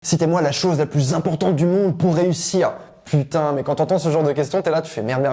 Citez-moi la chose la plus importante du monde pour réussir. Putain, mais quand t'entends ce genre de questions, t'es là, tu fais merde.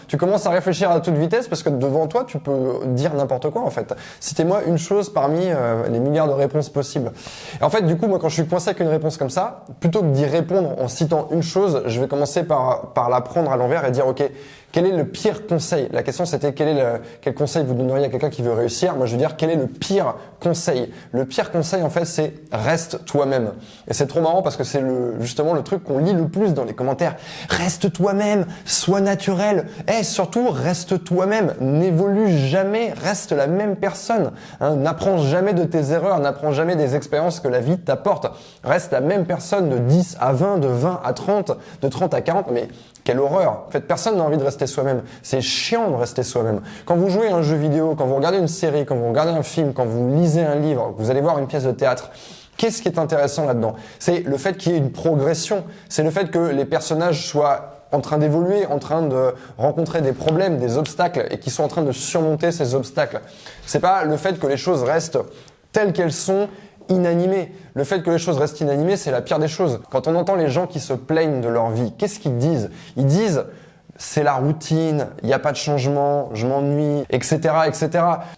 Tu commences à réfléchir à toute vitesse parce que devant toi, tu peux dire n'importe quoi en fait. Citez-moi une chose parmi les milliards de réponses possibles. Et en fait, du coup, moi, quand je suis coincé avec une réponse comme ça, plutôt que d'y répondre en citant une chose, je vais commencer par la prendre à l'envers et dire, ok, quel est le pire conseil? La question c'était quel conseil vous donneriez à quelqu'un qui veut réussir? Moi je veux dire quel est le pire conseil? Le pire conseil en fait c'est reste toi-même. Et c'est trop marrant parce que c'est justement le truc qu'on lit le plus dans les commentaires. Reste toi-même, sois naturel. Et surtout reste toi-même, n'évolue jamais, reste la même personne. N'apprends jamais de tes erreurs, n'apprends jamais des expériences que la vie t'apporte. Reste la même personne de 10 à 20, de 20 à 30, de 30 à 40, mais quelle horreur! En fait, personne n'a envie de rester soi-même. C'est chiant de rester soi-même. Quand vous jouez à un jeu vidéo, quand vous regardez une série, quand vous regardez un film, quand vous lisez un livre, que vous allez voir une pièce de théâtre, qu'est-ce qui est intéressant là-dedans? C'est le fait qu'il y ait une progression. C'est le fait que les personnages soient en train d'évoluer, en train de rencontrer des problèmes, des obstacles et qui sont en train de surmonter ces obstacles. C'est pas le fait que les choses restent telles qu'elles sont, inanimées. Le fait que les choses restent inanimées, c'est la pire des choses. Quand on entend les gens qui se plaignent de leur vie, qu'est-ce qu'ils disent? Ils disent c'est la routine, il n'y a pas de changement, je m'ennuie, etc., etc.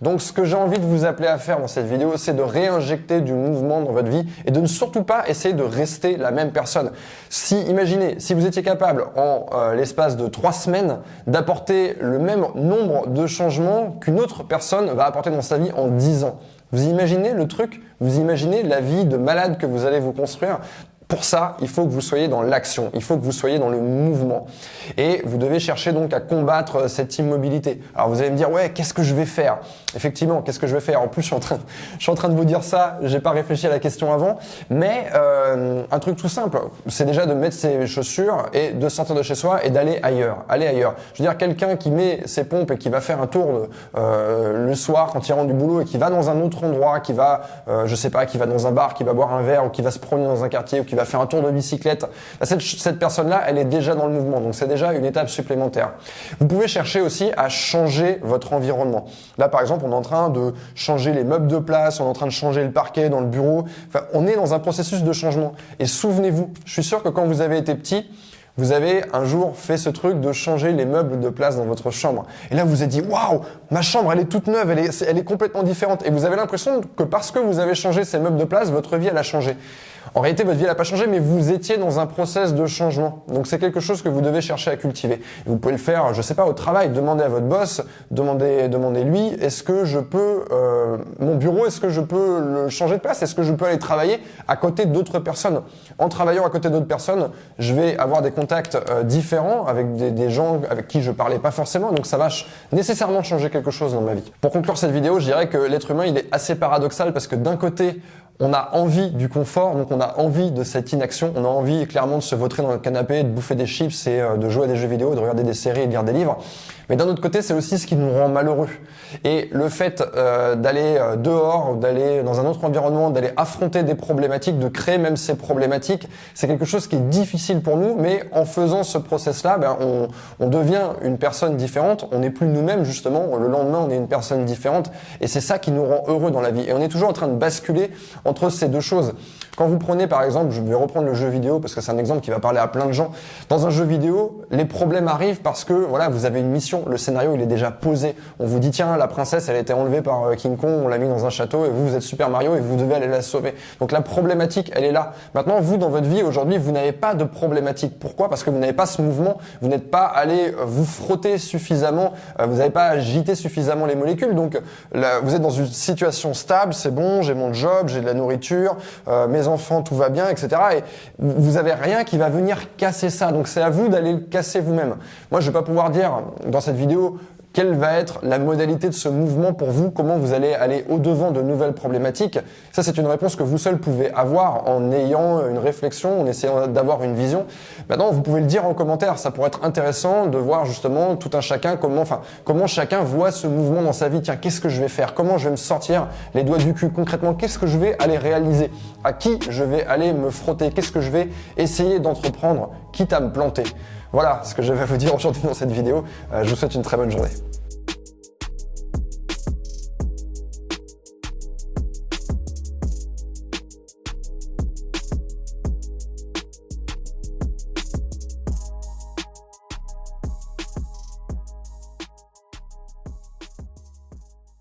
Donc ce que j'ai envie de vous appeler à faire dans cette vidéo, c'est de réinjecter du mouvement dans votre vie et de ne surtout pas essayer de rester la même personne. Imaginez, si vous étiez capable en l'espace de 3 semaines d'apporter le même nombre de changements qu'une autre personne va apporter dans sa vie en 10 ans. Vous imaginez le truc? Vous imaginez la vie de malade que vous allez vous construire? Pour ça, il faut que vous soyez dans l'action, il faut que vous soyez dans le mouvement. Et vous devez chercher donc à combattre cette immobilité. Alors vous allez me dire, ouais, qu'est-ce que je vais faire? Effectivement, qu'est-ce que je vais faire? En plus, je suis en train de vous dire ça, j'ai pas réfléchi à la question avant, mais un truc tout simple, c'est déjà de mettre ses chaussures et de sortir de chez soi et d'aller ailleurs. Aller ailleurs. Je veux dire, quelqu'un qui met ses pompes et qui va faire un tour le soir quand il rentre du boulot et qui va dans un autre endroit, qui va, je sais pas, qui va dans un bar, qui va boire un verre ou qui va se promener dans un quartier ou qui va faire un tour de bicyclette, cette personne-là, elle est déjà dans le mouvement, donc c'est déjà une étape supplémentaire. Vous pouvez chercher aussi à changer votre environnement. Là, par exemple, on est en train de changer les meubles de place, on est en train de changer le parquet dans le bureau. Enfin, on est dans un processus de changement. Et souvenez-vous, je suis sûr que quand vous avez été petit, vous avez un jour fait ce truc de changer les meubles de place dans votre chambre. Et là, vous vous êtes dit, waouh, ma chambre, elle est toute neuve, elle est complètement différente. Et vous avez l'impression que parce que vous avez changé ces meubles de place, votre vie, elle a changé. En réalité, votre vie n'a pas changé, mais vous étiez dans un process de changement. Donc, c'est quelque chose que vous devez chercher à cultiver. Et vous pouvez le faire, je sais pas, au travail. Demandez à votre boss, demandez-lui, est-ce que je peux, mon bureau, est-ce que je peux le changer de place? Est-ce que je peux aller travailler à côté d'autres personnes? En travaillant à côté d'autres personnes, je vais avoir des contacts différents avec des gens avec qui je parlais pas forcément. Donc, ça va nécessairement changer quelque chose dans ma vie. Pour conclure cette vidéo, je dirais que l'être humain, il est assez paradoxal parce que d'un côté, on a envie du confort, donc on a envie de cette inaction, on a envie clairement de se vautrer dans le canapé, de bouffer des chips et de jouer à des jeux vidéo, de regarder des séries et de lire des livres. Mais d'un autre côté, c'est aussi ce qui nous rend malheureux. Et le fait d'aller dehors, d'aller dans un autre environnement, d'aller affronter des problématiques, de créer même ces problématiques, c'est quelque chose qui est difficile pour nous, mais en faisant ce process-là, on devient une personne différente, on n'est plus nous-mêmes justement, le lendemain on est une personne différente, et c'est ça qui nous rend heureux dans la vie. Et on est toujours en train de basculer entre ces deux choses. Quand vous prenez par exemple, je vais reprendre le jeu vidéo parce que c'est un exemple qui va parler à plein de gens. Dans un jeu vidéo, les problèmes arrivent parce que voilà, vous avez une mission, le scénario il est déjà posé. On vous dit tiens, la princesse elle a été enlevée par King Kong, on l'a mis dans un château et vous êtes Super Mario et vous devez aller la sauver. Donc la problématique elle est là. Maintenant vous dans votre vie aujourd'hui vous n'avez pas de problématique. Pourquoi? Parce que vous n'avez pas ce mouvement, vous n'êtes pas allé vous frotter suffisamment, vous n'avez pas agité suffisamment les molécules. Donc là, vous êtes dans une situation stable, c'est bon, j'ai mon job, j'ai de la nourriture, mes enfants, tout va bien, etc. Et vous avez rien qui va venir casser ça. Donc c'est à vous d'aller le casser vous-même. Moi, je vais pas pouvoir dire dans cette vidéo quelle va être la modalité de ce mouvement pour vous, comment vous allez aller au-devant de nouvelles problématiques. Ça, c'est une réponse que vous seul pouvez avoir en ayant une réflexion, en essayant d'avoir une vision. Maintenant, vous pouvez le dire en commentaire. Ça pourrait être intéressant de voir justement tout un chacun, comment chacun voit ce mouvement dans sa vie. Tiens, qu'est-ce que je vais faire? Comment je vais me sortir les doigts du cul? Concrètement, qu'est-ce que je vais aller réaliser? À qui je vais aller me frotter? Qu'est-ce que je vais essayer d'entreprendre, quitte à me planter? Voilà ce que je vais vous dire aujourd'hui dans cette vidéo. Je vous souhaite une très bonne journée.